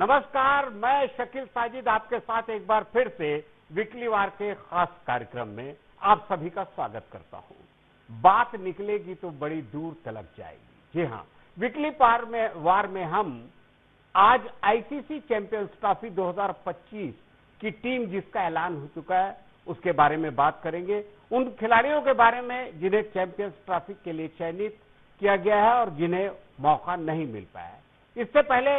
नमस्कार, मैं शकील साजिद आपके साथ एक बार फिर से वीकली वार के खास कार्यक्रम में आप सभी का स्वागत करता हूं। बात निकलेगी तो बड़ी दूर तलक जाएगी। जी हां, वीकली वार में हम आज आईसीसी चैंपियंस ट्रॉफी 2025 की टीम जिसका ऐलान हो चुका है उसके बारे में बात करेंगे। उन खिलाड़ियों के बारे में जिन्हें चैंपियंस ट्रॉफी के लिए चयनित किया गया है और जिन्हें मौका नहीं मिल पाया है। इससे पहले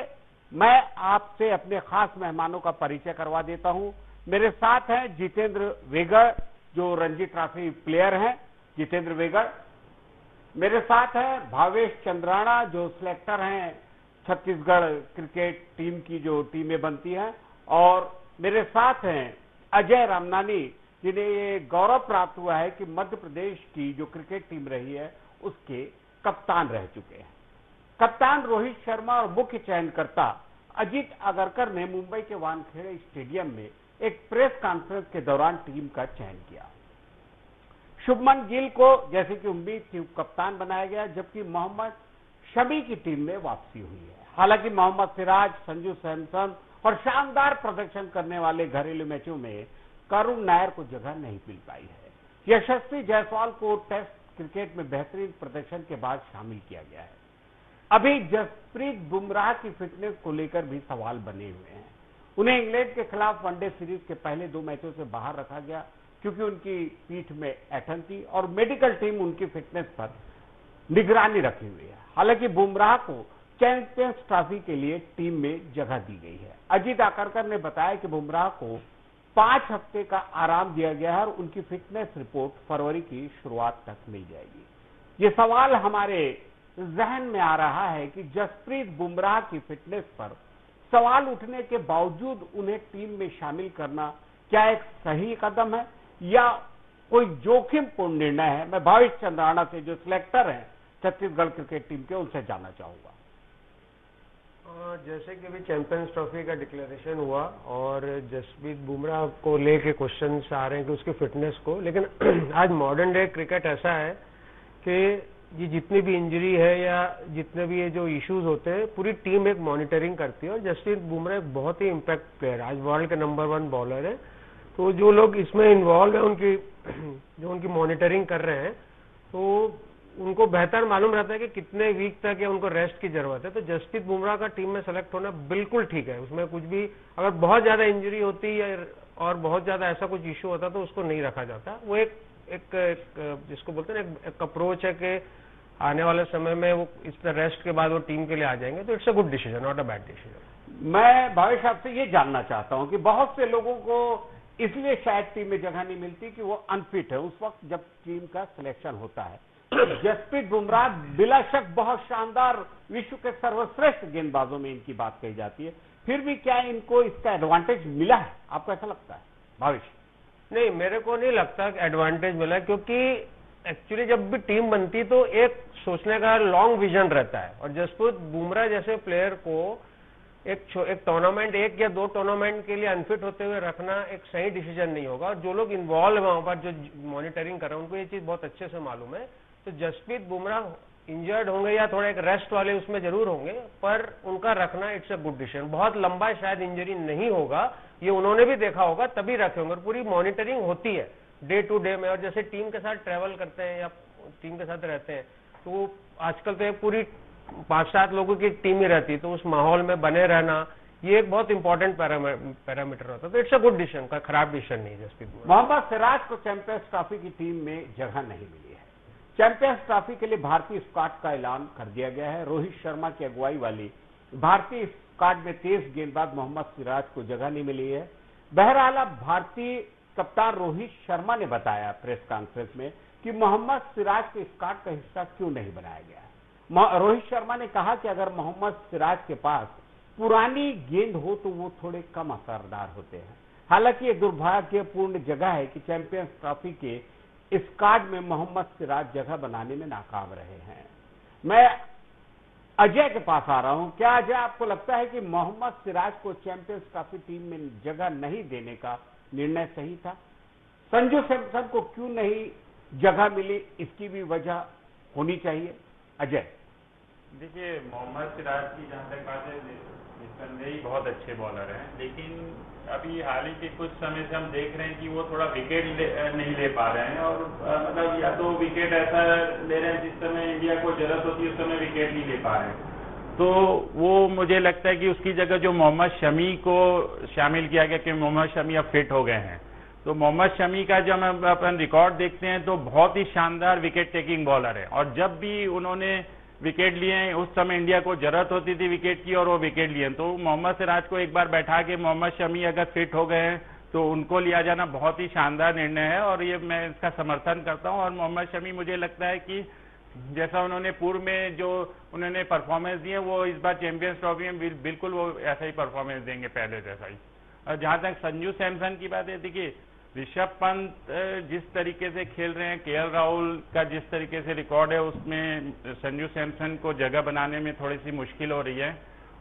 मैं आपसे अपने खास मेहमानों का परिचय करवा देता हूं। मेरे साथ हैं जितेंद्र वेगड़, जो रणजी ट्रॉफी प्लेयर हैं। जितेंद्र वेगड़। मेरे साथ हैं भावेश चंद्राना, जो सिलेक्टर हैं छत्तीसगढ़ क्रिकेट टीम की जो टीमें बनती हैं। और मेरे साथ हैं अजय रामनानी, जिन्हें ये गौरव प्राप्त हुआ है कि मध्य प्रदेश की जो क्रिकेट टीम रही है उसके कप्तान रह चुके हैं। कप्तान रोहित शर्मा और मुख्य चयनकर्ता अजीत अगरकर ने मुंबई के वानखेड़े स्टेडियम में एक प्रेस कॉन्फ्रेंस के दौरान टीम का चयन किया। शुभमन गिल को जैसे कि उम्मीद थी कप्तान बनाया गया, जबकि मोहम्मद शमी की टीम में वापसी हुई है। हालांकि मोहम्मद सिराज, संजू सैमसन और शानदार प्रदर्शन करने वाले घरेलू मैचों में करुण नायर को जगह नहीं मिल पाई है। यशस्वी जायसवाल को टेस्ट क्रिकेट में बेहतरीन प्रदर्शन के बाद शामिल किया गया है। अभी जसप्रीत बुमराह की फिटनेस को लेकर भी सवाल बने हुए हैं। उन्हें इंग्लैंड के खिलाफ वनडे सीरीज के पहले 2 मैचों से बाहर रखा गया क्योंकि उनकी पीठ में ऐंठन थी और मेडिकल टीम उनकी फिटनेस पर निगरानी रखी हुई है। हालांकि बुमराह को चैंपियंस ट्रॉफी के लिए टीम में जगह दी गई है। अजीत आकरकर ने बताया कि बुमराह को 5 हफ्ते का आराम दिया गया है और उनकी फिटनेस रिपोर्ट फरवरी की शुरुआत तक मिल जाएगी। ये सवाल हमारे जहन में आ रहा है कि जसप्रीत बुमराह की फिटनेस पर सवाल उठने के बावजूद उन्हें टीम में शामिल करना क्या एक सही कदम है या कोई जोखिमपूर्ण निर्णय है। मैं भावेश चंद्राना से, जो सिलेक्टर हैं छत्तीसगढ़ क्रिकेट टीम के, उनसे जानना चाहूंगा। जैसे कि अभी चैंपियंस ट्रॉफी का डिक्लेरेशन हुआ और जसप्रीत बुमराह को लेके क्वेश्चंस आ रहे हैं कि उसकी फिटनेस को, लेकिन आज मॉडर्न डे क्रिकेट ऐसा है कि ये जितनी भी इंजरी है या जितने भी ये जो इश्यूज होते हैं, पूरी टीम एक मॉनिटरिंग करती है। और जसप्रीत बुमराह एक बहुत ही इम्पैक्ट प्लेयर, आज वर्ल्ड के नंबर 1 बॉलर है। तो जो लोग इसमें इन्वॉल्व है, उनकी मॉनिटरिंग कर रहे हैं, तो उनको बेहतर मालूम रहता है कि कितने वीक तक या उनको रेस्ट की जरूरत है। तो जसप्रीत बुमराह का टीम में सेलेक्ट होना बिल्कुल ठीक है। उसमें कुछ भी, अगर बहुत ज्यादा इंजरी होती या और बहुत ज्यादा ऐसा कुछ इश्यू होता तो उसको नहीं रखा जाता। वो एक जिसको बोलते हैं एक अप्रोच है कि आने वाले समय में वो इस रेस्ट के बाद वो टीम के लिए आ जाएंगे। तो it's a good decision, not a bad decision. मैं भावेश आपसे ये जानना चाहता हूं कि बहुत से लोगों को इसलिए शायद टीम में जगह नहीं मिलती कि वो अनफिट है उस वक्त जब टीम का सिलेक्शन होता है। जसप्रीत बुमराह बिला शक बहुत शानदार, विश्व के सर्वश्रेष्ठ गेंदबाजों में इनकी बात कही जाती है, फिर भी क्या इनको इसका एडवांटेज मिला है? आपको ऐसा लगता है भावेश? नहीं, मेरे को नहीं लगता कि एडवांटेज मिला, क्योंकि एक्चुअली जब भी टीम बनती तो एक सोचने का लॉन्ग विजन रहता है। और जसप्रीत बुमराह जैसे प्लेयर को एक टूर्नामेंट, 1 या 2 टूर्नामेंट के लिए अनफिट होते हुए रखना एक सही डिसीजन नहीं होगा। और जो लोग इन्वॉल्व है वहां पर, जो मॉनिटरिंग कर रहे हैं, उनको ये चीज बहुत अच्छे से मालूम है। तो जसप्रीत बुमराह इंजर्ड होंगे या थोड़ा एक रेस्ट वाले उसमें जरूर होंगे, पर उनका रखना इट्स अ गुड डिसीजन। बहुत लंबा शायद इंजरी नहीं होगा, ये उन्होंने भी देखा होगा, तभी रखे होंगे। और पूरी मॉनिटरिंग होती है डे टू डे में। और जैसे टीम के साथ ट्रेवल करते हैं या टीम के साथ रहते हैं, तो आजकल तो एक पूरी 5-7 लोगों की टीम ही रहती है, तो उस माहौल में बने रहना ये एक बहुत इंपॉर्टेंट पैरामीटर होता है। तो इट्स अ गुड डिसीजन, का खराब डिसीजन नहीं है। जसप्रीत मोहम्मद सिराज को चैंपियंस ट्रॉफी की टीम में जगह नहीं मिली है। चैंपियंस ट्रॉफी के लिए भारतीय स्क्वाड का ऐलान कर दिया गया है। रोहित शर्मा की अगुवाई वाली भारतीय स्क्वाड में तेज गेंदबाज मोहम्मद सिराज को जगह नहीं मिली है। बहरहाल भारतीय कप्तान रोहित शर्मा ने बताया प्रेस कॉन्फ्रेंस में कि मोहम्मद सिराज के स्क्वाड का हिस्सा क्यों नहीं बनाया गया। रोहित शर्मा ने कहा कि अगर मोहम्मद सिराज के पास पुरानी गेंद हो तो वो थोड़े कम असरदार होते हैं। हालांकि ये दुर्भाग्यपूर्ण जगह है कि चैंपियंस ट्रॉफी के स्क्वाड में मोहम्मद सिराज जगह बनाने में नाकाम रहे हैं। मैं अजय के पास आ रहा हूं। क्या अजय, आपको लगता है कि मोहम्मद सिराज को चैंपियंस ट्रॉफी टीम में जगह नहीं देने का निर्णय सही था? संजू सैमसन को क्यों नहीं जगह मिली, इसकी भी वजह होनी चाहिए? अजय। देखिए, मोहम्मद सिराज की जहाँ तक बात है, निस्संदेह ही बहुत अच्छे बॉलर हैं, लेकिन अभी हाल ही के कुछ समय से हम देख रहे हैं कि वो थोड़ा विकेट नहीं ले पा रहे हैं, और मतलब या तो विकेट ऐसा ले रहे हैं जिस समय इंडिया को जरूरत होती है उस समय विकेट नहीं ले पा रहे हैं। तो वो मुझे लगता है कि उसकी जगह जो मोहम्मद शमी को शामिल किया गया, कि मोहम्मद शमी अब फिट हो गए हैं, तो मोहम्मद शमी का जब हम अपन रिकॉर्ड देखते हैं तो बहुत ही शानदार विकेट टेकिंग बॉलर है, और जब भी उन्होंने विकेट लिए हैं उस समय इंडिया को जरूरत होती थी विकेट की और वो विकेट लिए। तो मोहम्मद सिराज को एक बार बैठा के मोहम्मद शमी अगर फिट हो गए हैं तो उनको लिया जाना बहुत ही शानदार निर्णय है, और ये मैं इसका समर्थन करता हूं। और मोहम्मद शमी मुझे लगता है कि जैसा उन्होंने पूर्व में जो उन्होंने परफॉर्मेंस दी है, वो इस बार चैंपियंस ट्रॉफी में बिल्कुल वो ऐसा ही परफॉर्मेंस देंगे पहले जैसा ही। और जहां तक संजू सैमसन की बात है, देखिए ऋषभ पंत जिस तरीके से खेल रहे हैं, केएल राहुल का जिस तरीके से रिकॉर्ड है, उसमें संजू सैमसन को जगह बनाने में थोड़ी सी मुश्किल हो रही है।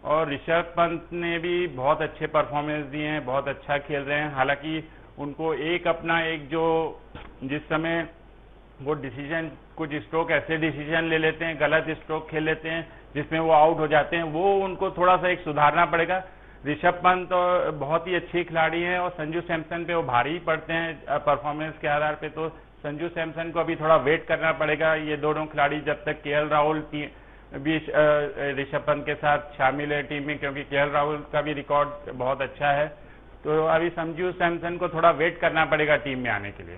और ऋषभ पंत ने भी बहुत अच्छे परफॉर्मेंस दिए हैं, बहुत अच्छा खेल रहे हैं। हालांकि उनको एक जो जिस समय वो डिसीजन, कुछ स्ट्रोक ऐसे डिसीजन ले लेते हैं, गलत स्ट्रोक खेल लेते हैं जिसमें वो आउट हो जाते हैं, वो उनको थोड़ा सा एक सुधारना पड़ेगा। ऋषभ पंत तो बहुत ही अच्छे खिलाड़ी हैं, और संजू सैमसन पे वो भारी पड़ते हैं परफॉर्मेंस के आधार पे, तो संजू सैमसन को अभी थोड़ा वेट करना पड़ेगा। ये दोनों खिलाड़ी जब तक केएल राहुल भी ऋषभ पंत के साथ शामिल है टीम में, क्योंकि केएल राहुल का भी रिकॉर्ड बहुत अच्छा है, तो अभी संजू सैमसन को थोड़ा वेट करना पड़ेगा टीम में आने के लिए।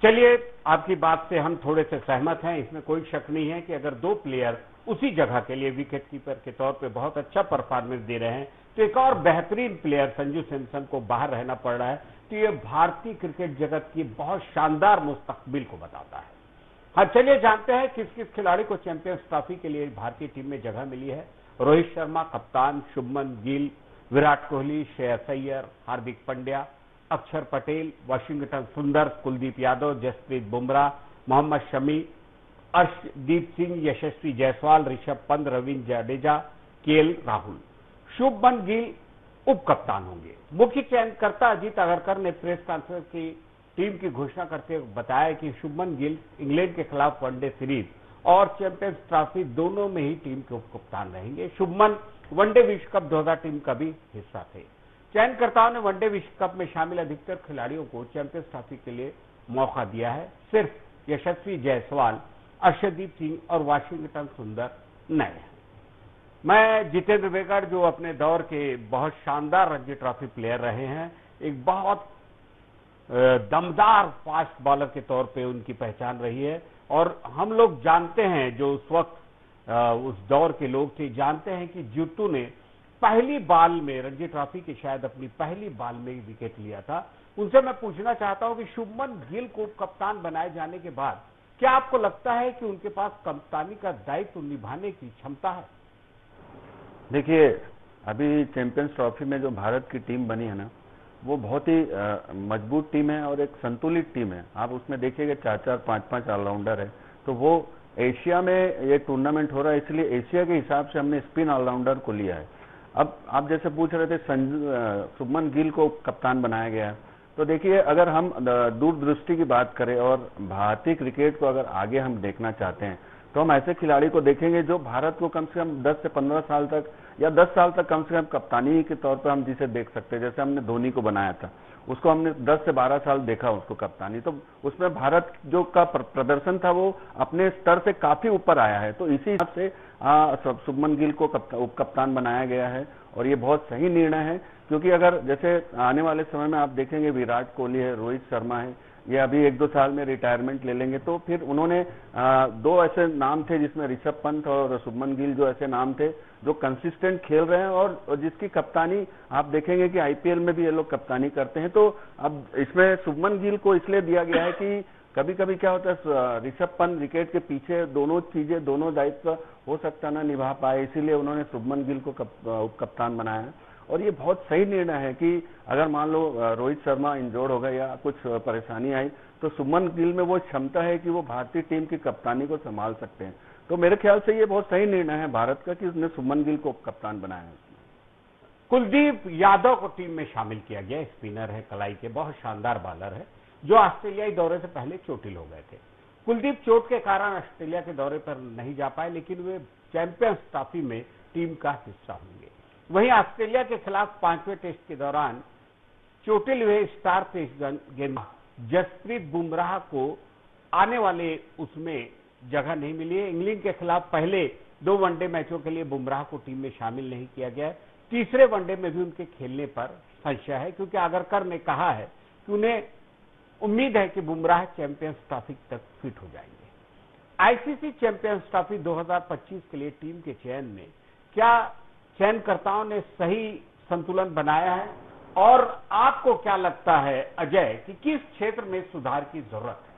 चलिए, आपकी बात से हम थोड़े से सहमत हैं, इसमें कोई शक नहीं है कि अगर दो प्लेयर उसी जगह के लिए विकेट कीपर के तौर पे बहुत अच्छा परफॉर्मेंस दे रहे हैं, तो एक और बेहतरीन प्लेयर संजू सैमसन को बाहर रहना पड़ रहा है, तो ये भारतीय क्रिकेट जगत की बहुत शानदार मुस्तकबिल को बताता है। हाँ, चलिए जानते हैं किस किस खिलाड़ी को चैंपियंस ट्रॉफी के लिए भारतीय टीम में जगह मिली है। रोहित शर्मा कप्तान, शुभमन गिल, विराट कोहली, श्रेयस अय्यर, हार्दिक पांड्या, अक्षर पटेल, वाशिंगटन सुंदर, कुलदीप यादव, जसप्रीत बुमराह, मोहम्मद शमी, अर्शदीप सिंह, यशस्वी जायसवाल, ऋषभ पंत, रविंद्र जडेजा, केएल राहुल। शुभमन गिल उप कप्तान होंगे। मुख्य चयनकर्ता अजीत अगरकर ने प्रेस कॉन्फ्रेंस की टीम की घोषणा करते हुए बताया कि शुभमन गिल इंग्लैंड के खिलाफ वनडे सीरीज और चैंपियंस ट्रॉफी दोनों में ही टीम के उप कप्तान रहेंगे। शुभमन वनडे विश्व कप 2000 टीम का भी हिस्सा थे। चयनकर्ताओं ने वनडे विश्व कप में शामिल अधिकतर खिलाड़ियों को चैंपियंस ट्रॉफी के लिए मौका दिया है। सिर्फ यशस्वी जायसवाल, अर्शदीप सिंह और वाशिंगटन सुंदर नए हैं। मैं जितेंद्र बेगड़, जो अपने दौर के बहुत शानदार रणजी ट्रॉफी प्लेयर रहे हैं, एक बहुत दमदार फास्ट बॉलर के तौर पे उनकी पहचान रही है, और हम लोग जानते हैं, जो उस वक्त उस दौर के लोग थे, जानते हैं कि जीतू ने पहली बाल में रणजी ट्रॉफी की शायद अपनी पहली बाल में ही विकेट लिया था। उनसे मैं पूछना चाहता हूं कि शुभमन गिल को कप्तान बनाए जाने के बाद क्या आपको लगता है कि उनके पास कप्तानी का दायित्व निभाने की क्षमता है? देखिए, अभी चैंपियंस ट्रॉफी में जो भारत की टीम बनी है ना, वो बहुत ही मजबूत टीम है और एक संतुलित टीम है। आप उसमें देखिएगा 4-4, 5-5 ऑलराउंडर है, तो वो एशिया में ये टूर्नामेंट हो रहा है, इसलिए एशिया के हिसाब से हमने स्पिन ऑलराउंडर को लिया है। अब आप जैसे पूछ रहे थे शुभमन गिल को कप्तान बनाया गया है, तो देखिए अगर हम दूरदृष्टि की बात करें और भारतीय क्रिकेट को अगर आगे हम देखना चाहते हैं, तो हम ऐसे खिलाड़ी को देखेंगे जो भारत को कम से कम 10 से 15 साल तक या 10 साल तक कम से कम कप्तानी के तौर पर हम जिसे देख सकते हैं। जैसे हमने धोनी को बनाया था, उसको हमने 10 से 12 साल देखा उसको कप्तानी, तो उसमें भारत जो का प्रदर्शन था वो अपने स्तर से काफी ऊपर आया है। तो इसी हिसाब से शुभमन गिल को उप कप्तान बनाया गया है, और ये बहुत सही निर्णय है, क्योंकि अगर जैसे आने वाले समय में आप देखेंगे विराट कोहली है, रोहित शर्मा है, ये अभी 1-2 साल में रिटायरमेंट ले लेंगे, तो फिर उन्होंने 2 ऐसे नाम थे जिसमें ऋषभ पंत और शुभमन गिल जो ऐसे नाम थे जो कंसिस्टेंट खेल रहे हैं, और जिसकी कप्तानी आप देखेंगे कि आईपीएल में भी ये लोग कप्तानी करते हैं। तो अब इसमें शुभमन गिल को इसलिए दिया गया है कि कभी कभी क्या होता है, ऋषभ पंत विकेट के पीछे दोनों दायित्व हो सकता ना निभा पाए, इसीलिए उन्होंने शुभमन गिल को उप कप्तान बनाया है। और ये बहुत सही निर्णय है कि अगर मान लो रोहित शर्मा इंजोर्ड हो गए या कुछ परेशानी आई, तो शुभमन गिल में वो क्षमता है कि वो भारतीय टीम की कप्तानी को संभाल सकते हैं। तो मेरे ख्याल से ये बहुत सही निर्णय है भारत का कि उसने शुभमन गिल को कप्तान बनाया है। कुलदीप यादव को टीम में शामिल किया गया। स्पिनर है, कलाई के, बहुत शानदार बॉलर है, जो ऑस्ट्रेलियाई दौरे से पहले चोटिल हो गए थे। कुलदीप चोट के कारण ऑस्ट्रेलिया के दौरे पर नहीं जा पाए, लेकिन वे चैंपियंस ट्रॉफी में टीम का हिस्सा होंगे। वहीं ऑस्ट्रेलिया के खिलाफ 5वें टेस्ट के दौरान चोटिल हुए स्टार तेज गेंदबाज जसप्रीत बुमराह को आने वाले उसमें जगह नहीं मिली है। इंग्लैंड के खिलाफ पहले 2 वनडे मैचों के लिए बुमराह को टीम में शामिल नहीं किया गया है। तीसरे वनडे में भी उनके खेलने पर संशय है, क्योंकि आगरकर ने कहा है कि उन्हें उम्मीद है कि बुमराह चैंपियंस ट्रॉफी तक फिट हो जाएंगे। आईसीसी चैंपियंस ट्रॉफी 2025 के लिए टीम के चयन में क्या चयनकर्ताओं ने सही संतुलन बनाया है, और आपको क्या लगता है अजय कि किस क्षेत्र में सुधार की जरूरत है?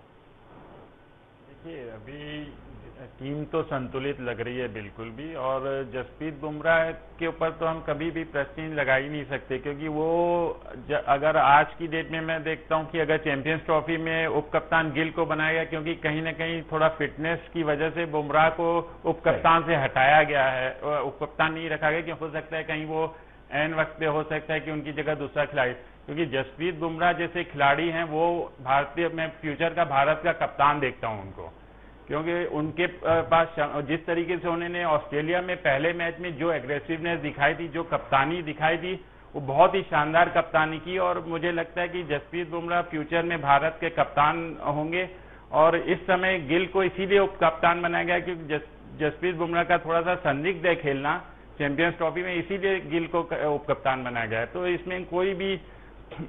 देखिए, अभी टीम तो संतुलित लग रही है बिल्कुल भी, और जसप्रीत बुमराह के ऊपर तो हम कभी भी प्रश्न लगा ही नहीं सकते, क्योंकि वो अगर आज की डेट में मैं देखता हूं कि अगर चैंपियंस ट्रॉफी में उप कप्तान गिल को बनाया गया, क्योंकि कहीं ना कहीं थोड़ा फिटनेस की वजह से बुमराह को उप कप्तान से हटाया गया है, उप कप्तान नहीं रखा गया, क्योंकि हो सकता है कहीं वो एन वक्त पे हो सकता है कि उनकी जगह दूसरा खिलाड़ी, क्योंकि जसप्रीत बुमराह जैसे खिलाड़ी हैं वो भारतीय, मैं फ्यूचर का भारत का कप्तान देखता हूं उनको, क्योंकि उनके पास जिस तरीके से उन्होंने ऑस्ट्रेलिया में पहले मैच में जो एग्रेसिवनेस दिखाई थी, जो कप्तानी दिखाई थी, वो बहुत ही शानदार कप्तानी की, और मुझे लगता है कि जसप्रीत बुमराह फ्यूचर में भारत के कप्तान होंगे। और इस समय गिल को इसीलिए उप कप्तान बनाया गया क्योंकि जसप्रीत बुमराह का थोड़ा सा संदिग्ध है खेलना चैंपियंस ट्रॉफी में, इसीलिए गिल को उप कप्तान बनाया गया है। तो इसमें कोई भी,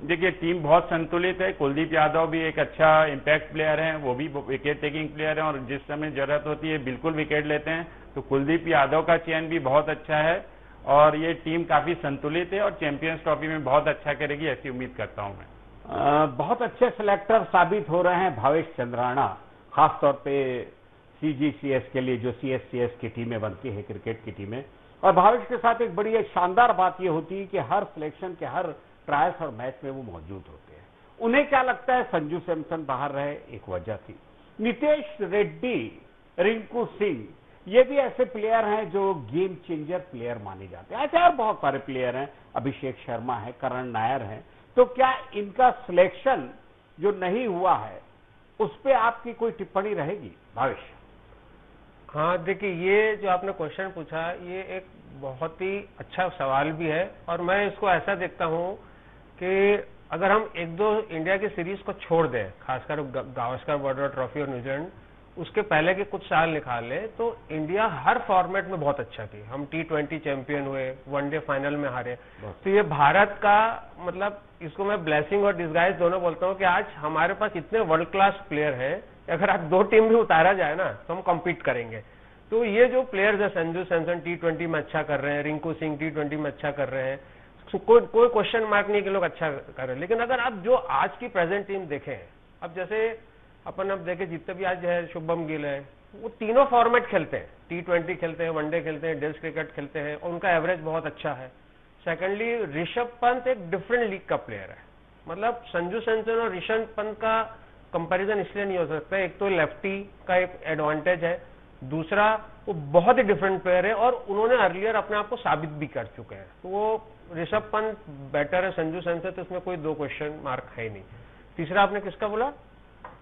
देखिए टीम बहुत संतुलित है। कुलदीप यादव भी एक अच्छा इंपैक्ट प्लेयर है, वो भी विकेट टेकिंग प्लेयर है, और जिस समय जरूरत होती है बिल्कुल विकेट लेते हैं। तो कुलदीप यादव का चयन भी बहुत अच्छा है, और ये टीम काफी संतुलित है और चैंपियंस ट्रॉफी में बहुत अच्छा करेगी, ऐसी उम्मीद करता हूं मैं। बहुत अच्छे सिलेक्टर साबित हो रहे हैं भावेश चंद्राणा, खासतौर पे सीजीसीएस के लिए, जो सीएससीएस की टीमें बनती है क्रिकेट की टीमें। और भावेश के साथ एक बड़ी शानदार बात यह होती है कि हर सिलेक्शन के हर ट्रायल्स और मैच में वो मौजूद होते हैं। उन्हें क्या लगता है संजू सैमसन बाहर रहे, एक वजह थी। नितेश रेड्डी, रिंकू सिंह, ये भी ऐसे प्लेयर हैं जो गेम चेंजर प्लेयर माने जाते हैं। ऐसे और बहुत सारे प्लेयर हैं, अभिषेक शर्मा है, करण नायर है। तो क्या इनका सिलेक्शन जो नहीं हुआ है उस पर आपकी कोई टिप्पणी रहेगी भावेश? हाँ, देखिए, ये जो आपने क्वेश्चन पूछा, ये एक बहुत ही अच्छा सवाल भी है, और मैं इसको ऐसा देखता हूँ कि अगर हम 1-2 इंडिया की सीरीज को छोड़ दें, खासकर गावस्कर बॉर्डर ट्रॉफी और न्यूजीलैंड, उसके पहले के कुछ साल निकाल ले, तो इंडिया हर फॉर्मेट में बहुत अच्छा थी। हम T20 चैंपियन हुए, वनडे फाइनल में हारे। तो ये भारत का, मतलब इसको मैं ब्लेसिंग और डिसगाइज दोनों बोलता हूँ कि आज हमारे पास इतने वर्ल्ड क्लास प्लेयर हैं, अगर आज 2 टीम भी उतारा जाए ना तो हम कम्पीट करेंगे। तो ये जो प्लेयर्स है, संजू सैमसन T20 में अच्छा कर रहे हैं, रिंकू सिंह T20 में अच्छा कर रहे हैं, कोई क्वेश्चन मार्क नहीं कि लोग अच्छा कर रहे हैं। लेकिन अगर आप जो आज की प्रेजेंट टीम देखें, अब जैसे अपन अब देखें, जितने भी आज है, शुभम गिल है, वो तीनों फॉर्मेट खेलते हैं, T20 खेलते हैं, वनडे खेलते हैं, टेस्ट क्रिकेट खेलते हैं, और उनका एवरेज बहुत अच्छा है। सेकेंडली, ऋषभ पंत एक डिफरेंट लीग का प्लेयर है। मतलब संजू सैमसन और ऋषभ पंत का कंपैरिजन इसलिए नहीं हो सकता, एक तो लेफ्टी का एक एडवांटेज है, दूसरा वो बहुत ही डिफरेंट प्लेयर है, और उन्होंने अर्लियर अपने आप को साबित भी कर चुके हैं। तो वो ऋषभ पंत बेटर है संजू सैमसन, तो इसमें कोई 2 क्वेश्चन मार्क है ही नहीं। तीसरा आपने किसका बोला?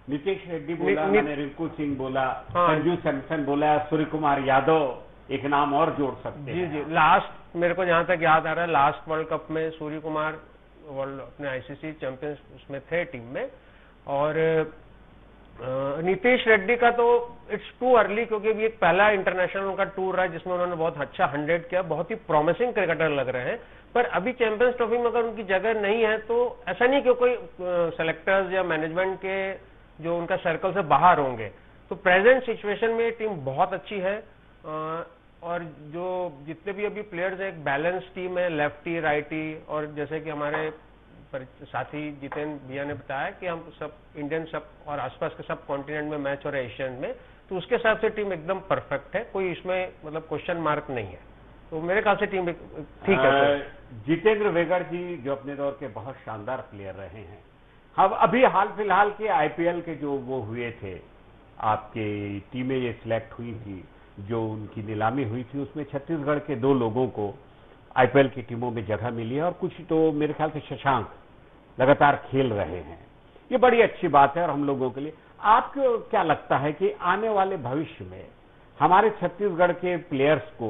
नितेश रेड्डी बोला, मैंने रिंकू सिंह बोला, हाँ, संजू सैमसन बोला, सूर्य कुमार यादव, एक नाम और जोड़ सकते हैं। जी, लास्ट मेरे को जहां तक याद आ रहा है, लास्ट वर्ल्ड कप में सूर्य कुमार वर्ल्ड अपने आईसीसी चैंपियंस उसमें थे टीम में, और नीतीश रेड्डी का तो इट्स टू अर्ली, क्योंकि अभी एक पहला इंटरनेशनल उनका टूर रहा जिसमें उन्होंने बहुत अच्छा 100 किया, बहुत ही प्रॉमिसिंग क्रिकेटर लग रहे हैं। पर अभी चैंपियंस ट्रॉफी में अगर उनकी जगह नहीं है, तो ऐसा नहीं कि कोई सेलेक्टर्स या मैनेजमेंट के जो उनका सर्कल से बाहर होंगे। तो प्रेजेंट सिचुएशन में टीम बहुत अच्छी है, और जो जितने भी अभी प्लेयर्स हैं, एक बैलेंस टीम है, लेफ्टी राइटी, और जैसे कि हमारे साथी जितेंद्र भैया ने बताया कि हम सब इंडियन सब और आसपास के सब कॉन्टिनेंट में मैच हो रहे हैं, एशियन में, तो उसके हिसाब से टीम एकदम परफेक्ट है, कोई इसमें मतलब क्वेश्चन मार्क नहीं है। तो मेरे ख्याल से टीम ठीक है। जितेंद्र वेगड़ जी जो अपने दौर के बहुत शानदार प्लेयर रहे हैं, हम अभी हाल फिलहाल के आईपीएल के जो वो हुए थे, आपके टीमें ये सिलेक्ट हुई थी, जो उनकी नीलामी हुई थी, उसमें छत्तीसगढ़ के 2 लोगों को आईपीएल की टीमों में जगह मिली है, और कुछ तो मेरे ख्याल से शशांक लगातार खेल रहे हैं। ये बड़ी अच्छी बात है और हम लोगों के लिए। आपको क्या लगता है कि आने वाले भविष्य में हमारे छत्तीसगढ़ के प्लेयर्स को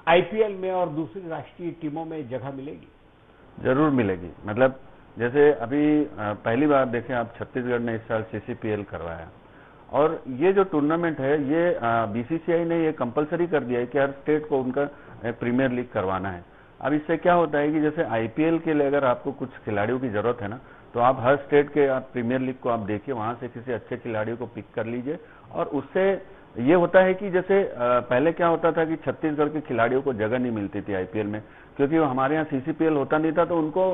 आईपीएल में और दूसरी राष्ट्रीय टीमों में जगह मिलेगी? जरूर मिलेगी। मतलब जैसे अभी पहली बार देखें आप, छत्तीसगढ़ ने इस साल सीसीपीएल करवाया और ये जो टूर्नामेंट है ये बीसीसीआई ने ये कंपलसरी कर दिया है कि हर स्टेट को उनका प्रीमियर लीग करवाना है। अब इससे क्या होता है कि जैसे आईपीएल के लिए अगर आपको कुछ खिलाड़ियों की जरूरत है ना, तो आप हर स्टेट के आप प्रीमियर लीग को आप देखिए, वहां से किसी अच्छे खिलाड़ियों को पिक कर लीजिए। और उससे ये होता है कि जैसे पहले क्या होता था कि छत्तीसगढ़ के खिलाड़ियों को जगह नहीं मिलती थी आईपीएल में, क्योंकि हमारे यहाँ सीसीपीएल होता नहीं था, तो उनको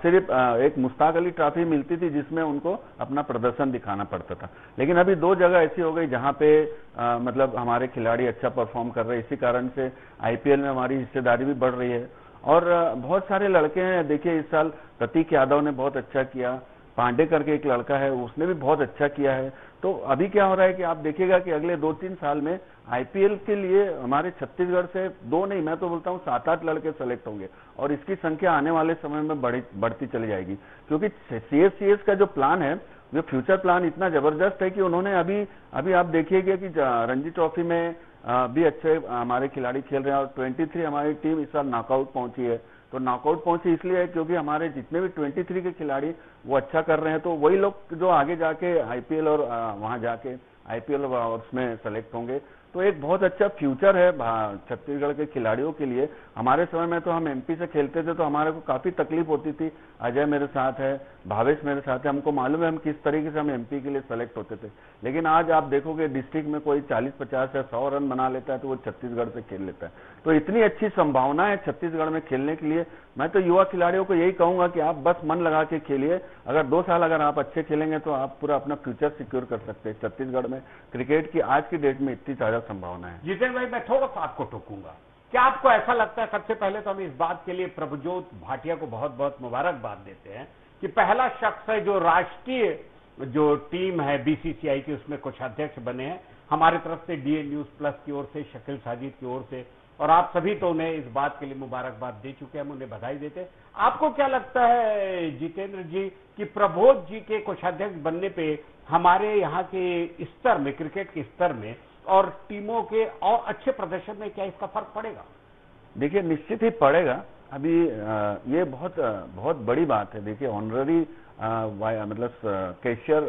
सिर्फ एक मुश्ताक अली ट्रॉफी मिलती थी जिसमें उनको अपना प्रदर्शन दिखाना पड़ता था। लेकिन अभी 2 जगह ऐसी हो गई जहां पे मतलब हमारे खिलाड़ी अच्छा परफॉर्म कर रहे हैं, इसी कारण से आईपीएल में हमारी हिस्सेदारी भी बढ़ रही है। और बहुत सारे लड़के हैं, देखिए इस साल प्रतीक यादव ने बहुत अच्छा किया, पांडे करके एक लड़का है उसने भी बहुत अच्छा किया है। तो अभी क्या हो रहा है कि आप देखिएगा कि अगले 2-3 साल में आईपीएल के लिए हमारे छत्तीसगढ़ से 2 नहीं, मैं तो बोलता हूं 7-8 लड़के सेलेक्ट होंगे और इसकी संख्या आने वाले समय में बढ़ती चली जाएगी। क्योंकि सीएससीएस का जो प्लान है, जो फ्यूचर प्लान इतना जबरदस्त है कि उन्होंने अभी आप देखिएगा कि रणजी ट्रॉफी में भी अच्छे हमारे खिलाड़ी खेल रहे हैं और 23 हमारी टीम इस साल नॉकआउट पहुंची है। तो नॉकआउट पहुंची इसलिए है क्योंकि हमारे जितने भी 23 के खिलाड़ी वो अच्छा कर रहे हैं, तो वही लोग जो आगे जाके आईपीएल और वहां जाके आईपीएल और उसमें सेलेक्ट होंगे। तो एक बहुत अच्छा फ्यूचर है छत्तीसगढ़ के खिलाड़ियों के लिए। हमारे समय में तो हम एमपी से खेलते थे तो हमारे को काफी तकलीफ होती थी। अजय मेरे साथ है, भावेश मेरे साथ है, हमको मालूम है हम किस तरीके से हम एमपी के लिए सेलेक्ट होते थे। लेकिन आज आप देखोगे डिस्ट्रिक्ट में कोई 40-50 या 100 रन बना लेता है तो वो छत्तीसगढ़ से खेल लेता है। तो इतनी अच्छी संभावना है छत्तीसगढ़ में खेलने के लिए। मैं तो युवा खिलाड़ियों को यही कहूंगा कि आप बस मन लगा के खेलिए। अगर 2 साल अगर आप अच्छे खेलेंगे तो आप पूरा अपना फ्यूचर सिक्योर कर सकते हैं। छत्तीसगढ़ में क्रिकेट की आज की डेट में इतनी ज्यादा संभावना है। जितेंद्र भाई, मैं थोड़ा सा आपको टोकूंगा। क्या आपको ऐसा लगता है, सबसे पहले तो हम इस बात के लिए प्रभुजोत भाटिया को बहुत बहुत मुबारकबाद देते हैं कि पहला शख्स है जो राष्ट्रीय जो टीम है बीसीसीआई की उसमें कुछ अध्यक्ष बने हैं। हमारी तरफ से डीए न्यूज प्लस की ओर से, शकील साजिद की ओर से, और आप सभी तो उन्हें इस बात के लिए मुबारकबाद दे चुके हैं, हम उन्हें बधाई देते हैं। आपको क्या लगता है जितेंद्र जी कि प्रबोध जी के कोषाध्यक्ष बनने पे हमारे यहाँ के स्तर में, क्रिकेट के स्तर में और टीमों के और अच्छे प्रदर्शन में क्या इसका फर्क पड़ेगा? देखिए निश्चित ही पड़ेगा। अभी ये बहुत बड़ी बात है। देखिए ऑनररी मतलब कैशियर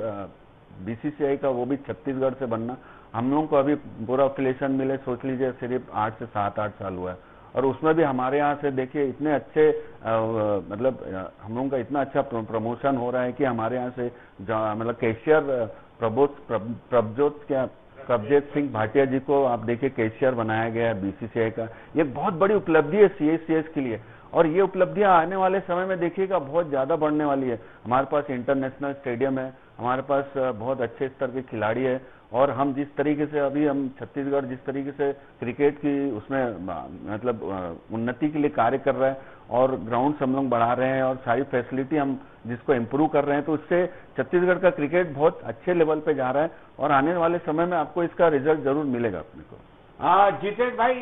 बीसीसीआई का वो भी छत्तीसगढ़ से बनना, हम लोगों को अभी पूरा अफिलिएशन मिले सोच लीजिए सिर्फ 8 से 7-8 साल हुआ है। और उसमें भी हमारे यहाँ से देखिए इतने अच्छे मतलब हम लोगों का इतना अच्छा प्रमोशन हो रहा है कि हमारे यहाँ से मतलब कैशियर प्रभजोत सिंह भाटिया जी को आप देखिए कैशियर बनाया गया है बीसीसीआई का। ये बहुत बड़ी उपलब्धि है सीएससीएस के लिए और ये उपलब्धियां आने वाले समय में देखिएगा बहुत ज्यादा बढ़ने वाली है। हमारे पास इंटरनेशनल स्टेडियम है, हमारे पास बहुत अच्छे स्तर के खिलाड़ी है और हम जिस तरीके से अभी हम छत्तीसगढ़ जिस तरीके से क्रिकेट की उसमें मतलब उन्नति के लिए कार्य कर रहे हैं और ग्राउंड हम लोग बढ़ा रहे हैं और सारी फैसिलिटी हम जिसको इम्प्रूव कर रहे हैं, तो उससे छत्तीसगढ़ का क्रिकेट बहुत अच्छे लेवल पे जा रहा है और आने वाले समय में आपको इसका रिजल्ट जरूर मिलेगा अपने को। जितेंद्र भाई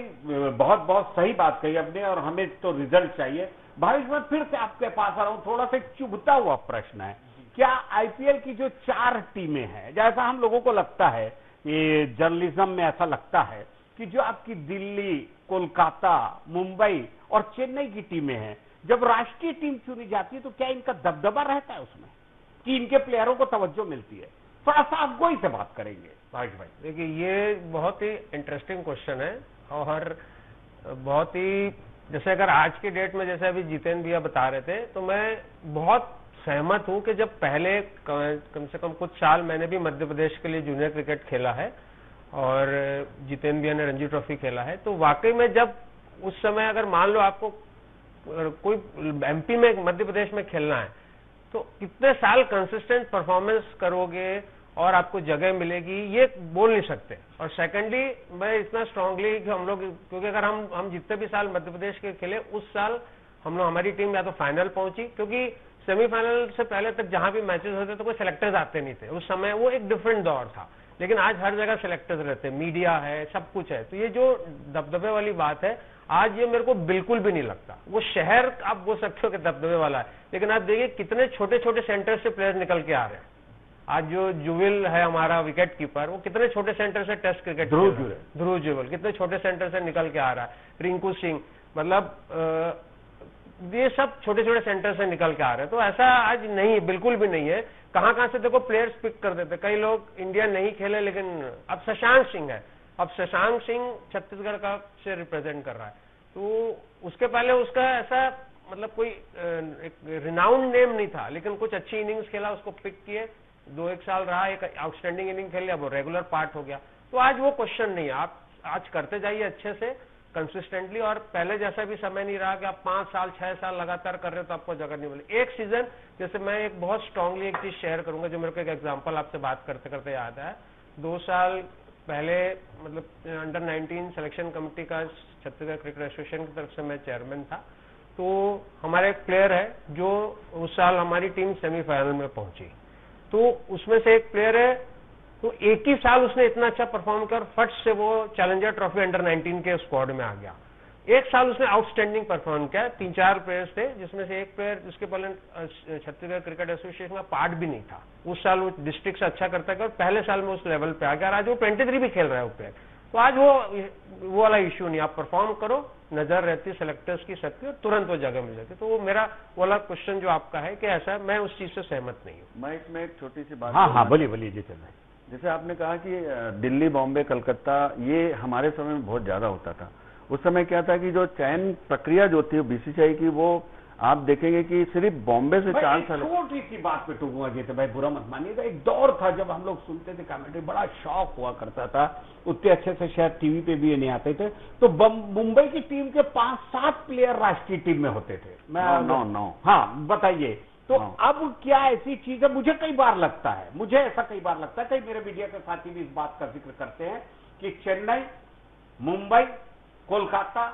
बहुत बहुत सही बात कही आपने और हमें तो रिजल्ट चाहिए। भावेश, मैं फिर से आपके पास आ रहा हूं, थोड़ा सा चुभता हुआ प्रश्न है। क्या आईपीएल की जो 4 टीमें हैं, जैसा हम लोगों को लगता है कि जर्नलिज्म में ऐसा लगता है कि जो आपकी दिल्ली, कोलकाता, मुंबई और चेन्नई की टीमें हैं, जब राष्ट्रीय टीम चुनी जाती है तो क्या इनका दबदबा रहता है उसमें कि इनके प्लेयरों को तवज्जो मिलती है? थोड़ा सा आप गोई से बात करेंगे भावेश भाई। देखिए ये बहुत ही इंटरेस्टिंग क्वेश्चन है और बहुत ही जैसे अगर आज की डेट में जैसे अभी जितेंद्र भैया बता रहे थे तो मैं बहुत सहमत हूं कि जब पहले कम से कम कुछ साल मैंने भी मध्य प्रदेश के लिए जूनियर क्रिकेट खेला है और जितेंद्र भैया ने रणजी ट्रॉफी खेला है, तो वाकई में जब उस समय अगर मान लो आपको कोई एमपी में मध्य प्रदेश में खेलना है तो कितने साल कंसिस्टेंट परफॉर्मेंस करोगे और आपको जगह मिलेगी ये बोल नहीं सकते। और सेकेंडली मैं इतना स्ट्रांगली कि हम लोग क्योंकि अगर हम जितने भी साल मध्य प्रदेश के खेले उस साल हम लोग हमारी टीम या तो फाइनल पहुंची, क्योंकि सेमीफाइनल से पहले तक जहां भी मैचेस होते तो कोई सिलेक्टर्स आते नहीं थे उस समय, वो एक डिफरेंट दौर था। लेकिन आज हर जगह सिलेक्टर्स रहते, मीडिया है, सब कुछ है। तो ये जो दबदबे वाली बात है आज ये मेरे को बिल्कुल भी नहीं लगता। वो शहर आप बोल सकते हो कि दबदबे वाला है, लेकिन आप देखिए कितने छोटे छोटे सेंटर से प्लेयर्स निकल के आ रहे हैं आज जो जुविल है हमारा विकेट कीपर, वो कितने छोटे सेंटर से टेस्ट क्रिकेट, ध्रुव जुवेल कितने छोटे सेंटर से निकल के आ रहा है, रिंकू सिंह, मतलब ये सब छोटे छोटे सेंटर से निकल के आ रहे हैं। तो ऐसा आज नहीं, बिल्कुल भी नहीं है। कहां से देखो प्लेयर्स पिक कर देते, कई लोग इंडिया नहीं खेले, लेकिन अब शशांक सिंह है, अब शशांक सिंह छत्तीसगढ़ का से रिप्रेजेंट कर रहा है। तो उसके पहले उसका ऐसा मतलब कोई एक रिनाउंड नेम नहीं था, लेकिन कुछ अच्छी इनिंग्स खेला, उसको पिक किए, 2-1 साल रहा, एक आउटस्टैंडिंग इनिंग खेल लिया, वो रेगुलर पार्ट हो गया। तो आज वो क्वेश्चन नहीं है, आप आज करते जाइए अच्छे से कंसिस्टेंटली, और पहले जैसा भी समय नहीं रहा कि आप 5 साल 6 साल लगातार कर रहे हो तो आपको जगह नहीं मिली। एक सीजन, जैसे मैं एक बहुत स्ट्रांगली एक चीज शेयर करूंगा जो मेरे को एक एग्जांपल आपसे बात करते करते याद है। 2 साल पहले मतलब अंडर 19 सिलेक्शन कमेटी का छत्तीसगढ़ क्रिकेट एसोसिएशन की तरफ से मैं चेयरमैन था। तो हमारा एक प्लेयर है जो उस साल हमारी टीम सेमीफाइनल में पहुंची, तो उसमें से एक प्लेयर है, तो एक ही साल उसने इतना अच्छा परफॉर्म कर फट से वो चैलेंजर ट्रॉफी अंडर 19 के स्क्वाड में आ गया। एक साल उसने आउटस्टैंडिंग परफॉर्म किया। 3-4 प्लेयर्स थे, जिसमें से एक प्लेयर जिसके पहले छत्तीसगढ़ क्रिकेट एसोसिएशन का पार्ट भी नहीं था। उस साल वो डिस्ट्रिक्ट से अच्छा करता है और पहले साल में उस लेवल पे आ गया, और आज वो 23 भी खेल रहा है वो प्लेयर। तो आज वो वाला इश्यू नहीं, आप परफॉर्म करो, नजर रहती सेलेक्टर्स की सबकी, और तुरंत वो जगह मिल जाती। तो वो मेरा वाला क्वेश्चन जो आपका है कि ऐसा, मैं उस चीज से सहमत नहीं हूँ। मैं इसमें एक छोटी सी बात, हाँ बोलिए जी। चल, जैसे आपने कहा कि दिल्ली, बॉम्बे, कलकत्ता, ये हमारे समय में बहुत ज्यादा होता था। उस समय क्या था कि जो चयन प्रक्रिया जो थी बीसीसीआई की, वो आप देखेंगे कि सिर्फ बॉम्बे से 4 साल। छोटी सी बात पे टूकूंगा जी, तो भाई बुरा मत मानिएगा। एक दौर था जब हम लोग सुनते थे कमेंट्री, बड़ा शौक हुआ करता था, उतने अच्छे से शायद टीवी पे भी नहीं आते थे। तो मुंबई की टीम के 5-7 प्लेयर राष्ट्रीय टीम में होते थे। नौ। हाँ बताइए। तो अब क्या ऐसी चीज है, मुझे कई बार लगता है, कई मेरे मीडिया के साथी भी इस बात का जिक्र करते हैं कि चेन्नई, मुंबई, कोलकाता,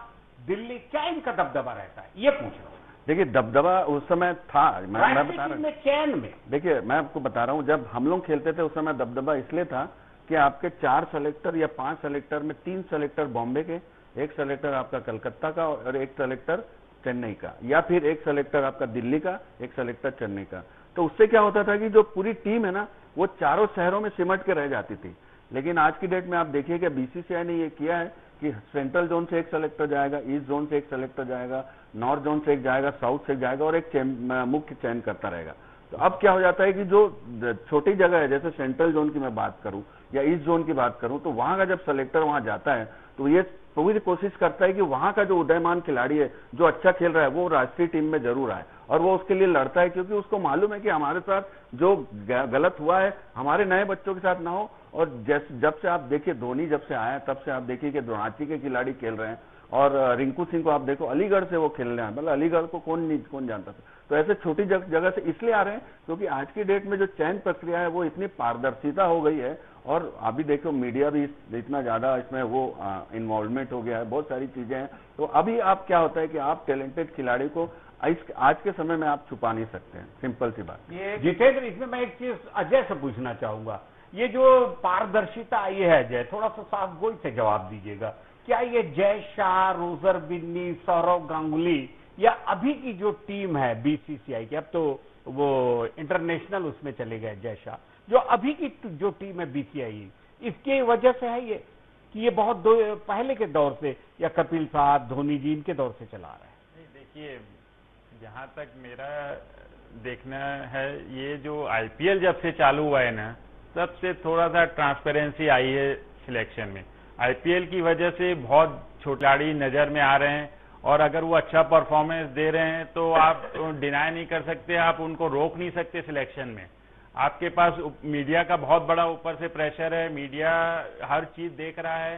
दिल्ली, क्या इनका दबदबा रहता है, ये पूछ रहा हूं। देखिए, दबदबा उस समय था, मैं बता रहा हूं, चयन में देखिए मैं आपको बता रहा हूं, जब हम लोग खेलते थे उस समय दबदबा इसलिए था कि आपके 4 सेलेक्टर या 5 सेलेक्टर में 3 सेलेक्टर बॉम्बे के, 1 सेलेक्टर आपका कलकत्ता का और 1 सेलेक्टर चेन्नई का, या फिर 1 सेलेक्टर आपका दिल्ली का, 1 सेलेक्टर चेन्नई का। तो उससे क्या होता था कि जो पूरी टीम है ना, वो चारों शहरों में सिमट के रह जाती थी। लेकिन आज की डेट में आप देखिए कि बीसीसीआई ने ये किया है कि सेंट्रल जोन से 1 सेलेक्टर जाएगा, ईस्ट जोन से 1 सेलेक्टर जाएगा, नॉर्थ जोन से 1 जाएगा, साउथ से जाएगा, और एक मुख्य चयन करता रहेगा। तो अब क्या हो जाता है कि जो छोटी जगह है, जैसे सेंट्रल जोन की मैं बात करूं या ईस्ट जोन की बात करूं, तो वहां का जब सेलेक्टर वहां जाता है तो ये पूरी कोशिश करता है कि वहां का जो उदयमान खिलाड़ी है, जो अच्छा खेल रहा है, वो राष्ट्रीय टीम में जरूर आए, और वो उसके लिए लड़ता है, क्योंकि उसको मालूम है कि हमारे साथ जो गलत हुआ है हमारे नए बच्चों के साथ ना हो। और जब से आप देखिए धोनी जब से आया, तब से आप देखिए कि रांची के खिलाड़ी खेल रहे हैं, और रिंकू सिंह को आप देखो अलीगढ़ से वो खेल रहे हैं, मतलब अलीगढ़ को कौन जानता था। तो ऐसे छोटी जगह से इसलिए आ रहे हैं क्योंकि आज की डेट में जो चयन प्रक्रिया है वो इतनी पारदर्शिता हो गई है, और अभी देखो मीडिया भी इतना ज्यादा इसमें वो इन्वॉल्वमेंट हो गया है, बहुत सारी चीजें हैं। तो अभी आप क्या होता है कि आप टैलेंटेड खिलाड़ी को आज के समय में आप छुपा नहीं सकते हैं, सिंपल सी बात। ये जितेंद्र, इसमें मैं एक चीज अजय से पूछना चाहूंगा, ये जो पारदर्शिता आई है अजय, थोड़ा सा साफ गोई से जवाब दीजिएगा, क्या ये जय शाह, रोजर बिन्नी, सौरव गांगुली, या अभी की जो टीम है बीसीसीआई की, अब तो वो इंटरनेशनल उसमें चले गए जय शाह, जो अभी की जो टीम है बीसीसीआई, इसकी वजह से है ये कि ये बहुत पहले के दौर से, या कपिल साहब, धोनी जी, इनके दौर से चला रहा है? देखिए, जहां तक मेरा देखना है, ये जो आईपीएल जब से चालू हुआ है ना, तब से थोड़ा सा ट्रांसपेरेंसी आई है सिलेक्शन में। आईपीएल की वजह से बहुत छोटे खिलाड़ी नजर में आ रहे हैं, और अगर वो अच्छा परफॉर्मेंस दे रहे हैं तो आप डिनाई नहीं कर सकते, आप उनको रोक नहीं सकते सिलेक्शन में। आपके पास मीडिया का बहुत बड़ा ऊपर से प्रेशर है, मीडिया हर चीज देख रहा है।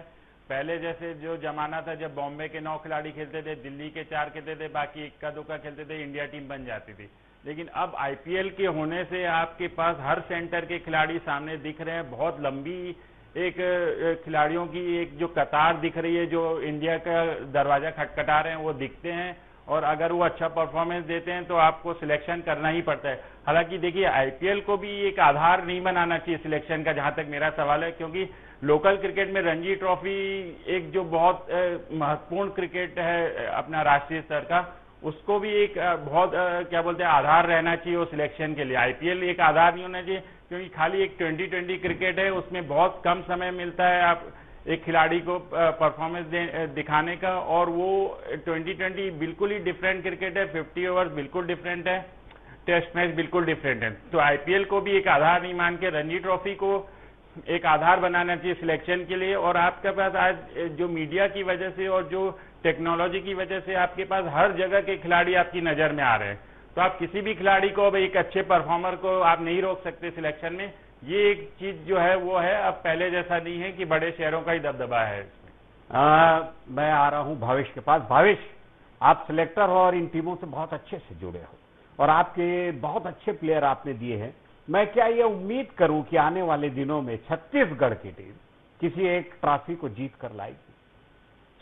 पहले जैसे जो जमाना था जब बॉम्बे के 9 खिलाड़ी खेलते थे, दिल्ली के 4 खेलते थे, बाकी इक्का दुक्का खेलते थे, इंडिया टीम बन जाती थी। लेकिन अब आईपीएल के होने से आपके पास हर सेंटर के खिलाड़ी सामने दिख रहे हैं, बहुत लंबी एक खिलाड़ियों की एक जो कतार दिख रही है, जो इंडिया का दरवाजा खटखटा रहे हैं, वो दिखते हैं, और अगर वो अच्छा परफॉर्मेंस देते हैं तो आपको सिलेक्शन करना ही पड़ता है। हालांकि देखिए, आईपीएल को भी एक आधार नहीं बनाना चाहिए सिलेक्शन का, जहां तक मेरा सवाल है, क्योंकि लोकल क्रिकेट में रणजी ट्रॉफी एक जो बहुत महत्वपूर्ण क्रिकेट है अपना राष्ट्रीय स्तर का, उसको भी एक बहुत क्या बोलते हैं आधार रहना चाहिए वो सिलेक्शन के लिए। आईपीएल एक आधार नहीं होना चाहिए, क्योंकि खाली एक 2020 क्रिकेट है, उसमें बहुत कम समय मिलता है आप एक खिलाड़ी को परफॉर्मेंस दिखाने का, और वो 2020 बिल्कुल ही डिफरेंट क्रिकेट है, 50 ओवर्स बिल्कुल डिफरेंट है, टेस्ट मैच बिल्कुल डिफरेंट है। तो आईपीएल को भी एक आधार नहीं मान के रणजी ट्रॉफी को एक आधार बनाना चाहिए सिलेक्शन के लिए। और आपके पास आज जो मीडिया की वजह से और जो टेक्नोलॉजी की वजह से आपके पास हर जगह के खिलाड़ी आपकी नजर में आ रहे हैं, तो आप किसी भी खिलाड़ी को अब एक अच्छे परफॉर्मर को आप नहीं रोक सकते सिलेक्शन में। ये एक चीज जो है वो है, अब पहले जैसा नहीं है कि बड़े शहरों का ही दबदबा है इसमें। मैं आ रहा हूं भावेश के पास। भावेश, आप सिलेक्टर हो और इन टीमों से बहुत अच्छे से जुड़े हो और आपके बहुत अच्छे प्लेयर आपने दिए हैं। मैं क्या ये उम्मीद करूं कि आने वाले दिनों में छत्तीसगढ़ की टीम किसी एक ट्रॉफी को जीत कर लाएगी,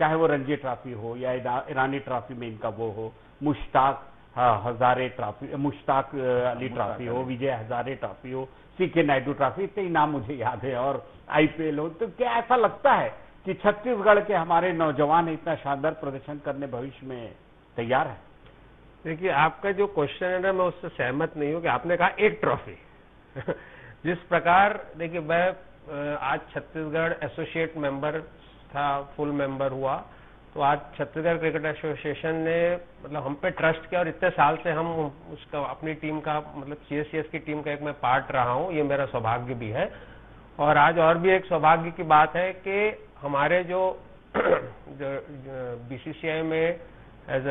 चाहे वो रणजी ट्रॉफी हो या ईरानी ट्रॉफी में इनका वो हो, मुश्ताक हजारे ट्रॉफी, मुश्ताक अली ट्रॉफी हो, विजय हजारे ट्रॉफी हो, सीके नायडू ट्रॉफी, इतने ही नाम मुझे याद है, और आईपीएल हो। तो क्या ऐसा लगता है कि छत्तीसगढ़ के हमारे नौजवान इतना शानदार प्रदर्शन करने भविष्य में तैयार है? देखिए, आपका जो क्वेश्चन है ना, मैं उससे सहमत नहीं हूं कि आपने कहा एक ट्रॉफी जिस प्रकार, देखिए मैं आज छत्तीसगढ़ एसोसिएट मेंबर था, फुल मेंबर हुआ, तो आज छत्तीसगढ़ क्रिकेट एसोसिएशन ने मतलब हम पे ट्रस्ट किया और इतने साल से हम उसका अपनी टीम का मतलब सीएससीएस की टीम का एक मैं पार्ट रहा हूं, ये मेरा सौभाग्य भी है। और आज और भी एक सौभाग्य की बात है कि हमारे जो बीसीसीआई में एज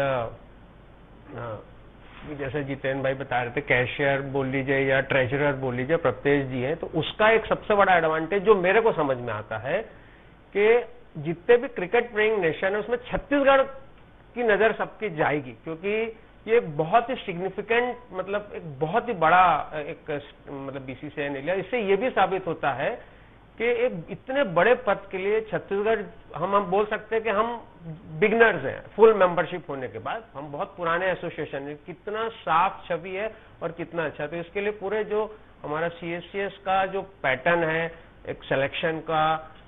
जैसे जितेंद्र भाई बता रहे थे, कैशियर बोल लीजिए या ट्रेजरर बोल लीजिए, प्रत्येश जी हैं, तो उसका एक सबसे बड़ा एडवांटेज जो मेरे को समझ में आता है कि जितने भी क्रिकेट प्लेइंग नेशन है उसमें छत्तीसगढ़ की नजर सबकी जाएगी, क्योंकि ये बहुत ही सिग्निफिकेंट मतलब एक बहुत ही बड़ा एक मतलब बीसीसीआई ने लिया। इससे ये भी साबित होता है कि एक इतने बड़े पद के लिए छत्तीसगढ़, हम बोल सकते हैं कि हम बिगनर्स हैं फुल मेंबरशिप होने के बाद। हम बहुत पुराने एसोसिएशन है, कितना साफ छवि है और कितना अच्छा। तो इसके लिए पूरे जो हमारा सीएससीएस का जो पैटर्न है एक सिलेक्शन का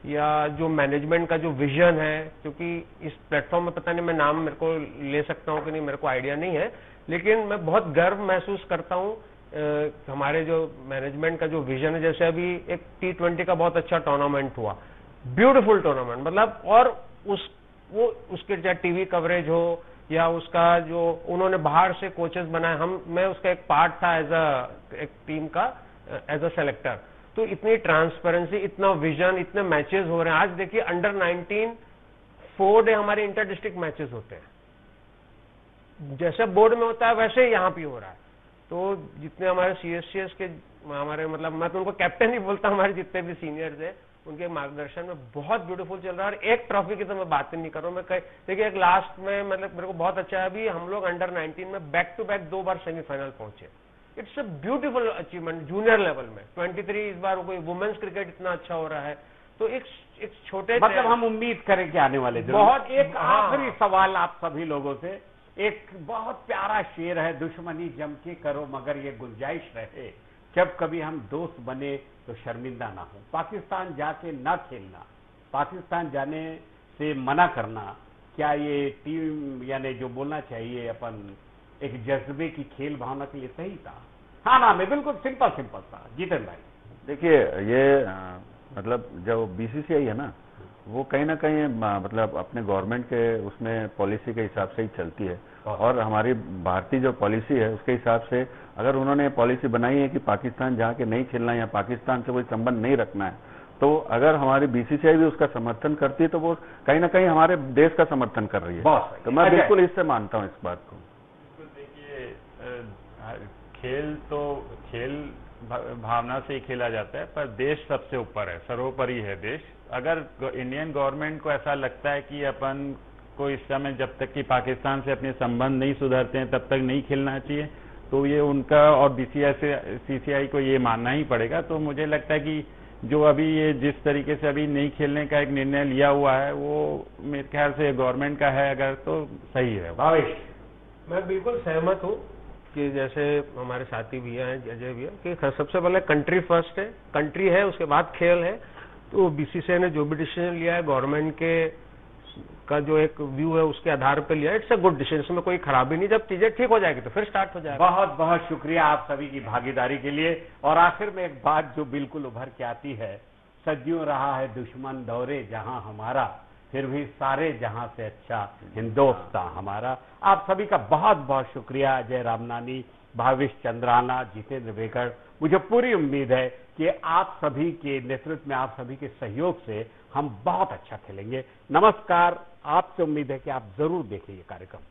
या जो मैनेजमेंट का जो विजन है, क्योंकि इस प्लेटफॉर्म में पता नहीं मैं नाम मेरे को ले सकता हूं कि नहीं, मेरे को आइडिया नहीं है, लेकिन मैं बहुत गर्व महसूस करता हूं हमारे जो मैनेजमेंट का जो विजन है। जैसे अभी एक T20 का बहुत अच्छा टूर्नामेंट हुआ, ब्यूटीफुल टूर्नामेंट, मतलब और उसके चाहे टीवी कवरेज हो या उसका जो उन्होंने बाहर से कोचेस बनाए, मैं उसका एक पार्ट था एक टीम का एज अ सेलेक्टर। तो इतनी ट्रांसपेरेंसी, इतना विजन, इतने मैचेस हो रहे हैं। आज देखिए अंडर 19 4 डे हमारे इंटर डिस्ट्रिक्ट मैचेस होते हैं, जैसे बोर्ड में होता है वैसे ही यहाँ भी हो रहा है। तो जितने हमारे सीएससीएस के हमारे मतलब मैं तो उनको कैप्टन ही बोलता हूँ, हमारे जितने भी सीनियर्स हैं उनके मार्गदर्शन में बहुत ब्यूटीफुल चल रहा है। और एक ट्रॉफी की तो मैं बात ही नहीं कर रहा हूँ, मैं देखिए एक लास्ट में मतलब मेरे को बहुत अच्छा है, अभी हम लोग अंडर 19 में बैक टू बैक 2 बार सेमीफाइनल पहुंचे। It's a beautiful achievement junior level में। 23 इस बार कोई वुमेन्स क्रिकेट इतना अच्छा हो रहा है। तो एक छोटे मतलब हम उम्मीद करें कि आने वाले दिनों बहुत एक आखिरी सवाल आप सभी लोगों से, एक बहुत प्यारा शेर है, दुश्मनी जम के करो मगर ये गुंजाइश रहे, जब कभी हम दोस्त बने तो शर्मिंदा ना हो। पाकिस्तान जाके ना खेलना, पाकिस्तान जाने से मना करना, क्या ये टीम यानी जो बोलना चाहिए अपन एक जज्बे की खेल भावना के लिए सही था? हाँ ना, मैं बिल्कुल सिंपल था। जितेंद्र भाई देखिए, ये मतलब जो बीसीसीआई है ना, वो कहीं ना कहीं मतलब अपने गवर्नमेंट के उसमें पॉलिसी के हिसाब से ही चलती है। और हमारी भारतीय जो पॉलिसी है उसके हिसाब से अगर उन्होंने पॉलिसी बनाई है कि पाकिस्तान जाके नहीं खेलना है या पाकिस्तान से कोई संबंध नहीं रखना है, तो अगर हमारी बीसीसीआई भी उसका समर्थन करती है तो वो कहीं ना कहीं हमारे देश का समर्थन कर रही है। तो मैं बिल्कुल इससे मानता हूँ इस बात को। देखिए, खेल भावना से ही खेला जाता है, पर देश सबसे ऊपर है, सर्वोपरि है देश। अगर इंडियन गवर्नमेंट को ऐसा लगता है कि अपन को इस समय जब तक कि पाकिस्तान से अपने संबंध नहीं सुधरते हैं तब तक नहीं खेलना चाहिए, तो ये उनका और बीसीसीआई को ये मानना ही पड़ेगा। तो मुझे लगता है कि जो अभी ये जिस तरीके से अभी नहीं खेलने का एक निर्णय लिया हुआ है वो मेरे ख्याल से गवर्नमेंट का है अगर तो सही है। भावेश, मैं बिल्कुल सहमत हूँ कि जैसे हमारे साथी भैया हैं, अजय भैया, कि सबसे पहले कंट्री फर्स्ट है, कंट्री है, उसके बाद खेल है। तो बीसीसीआई ने जो भी डिसीजन लिया है गवर्नमेंट के का जो एक व्यू है उसके आधार पर लिया। इट्स अ गुड डिसीजन, इसमें कोई खराबी नहीं। जब चीजें ठीक हो जाएगी तो फिर स्टार्ट हो जाएगा। बहुत बहुत शुक्रिया आप सभी की भागीदारी के लिए। और आखिर में एक बात जो बिल्कुल उभर के आती है, सदियों रहा है दुश्मन दौरे जहां हमारा, फिर भी सारे जहां से अच्छा हिंदुस्तान हमारा। आप सभी का बहुत बहुत शुक्रिया। अजय रामनानी, भाविश चंद्राना, जितेंद्र वेगड़। मुझे पूरी उम्मीद है कि आप सभी के नेतृत्व में, आप सभी के सहयोग से हम बहुत अच्छा खेलेंगे। नमस्कार। आपसे उम्मीद है कि आप जरूर देखें ये कार्यक्रम।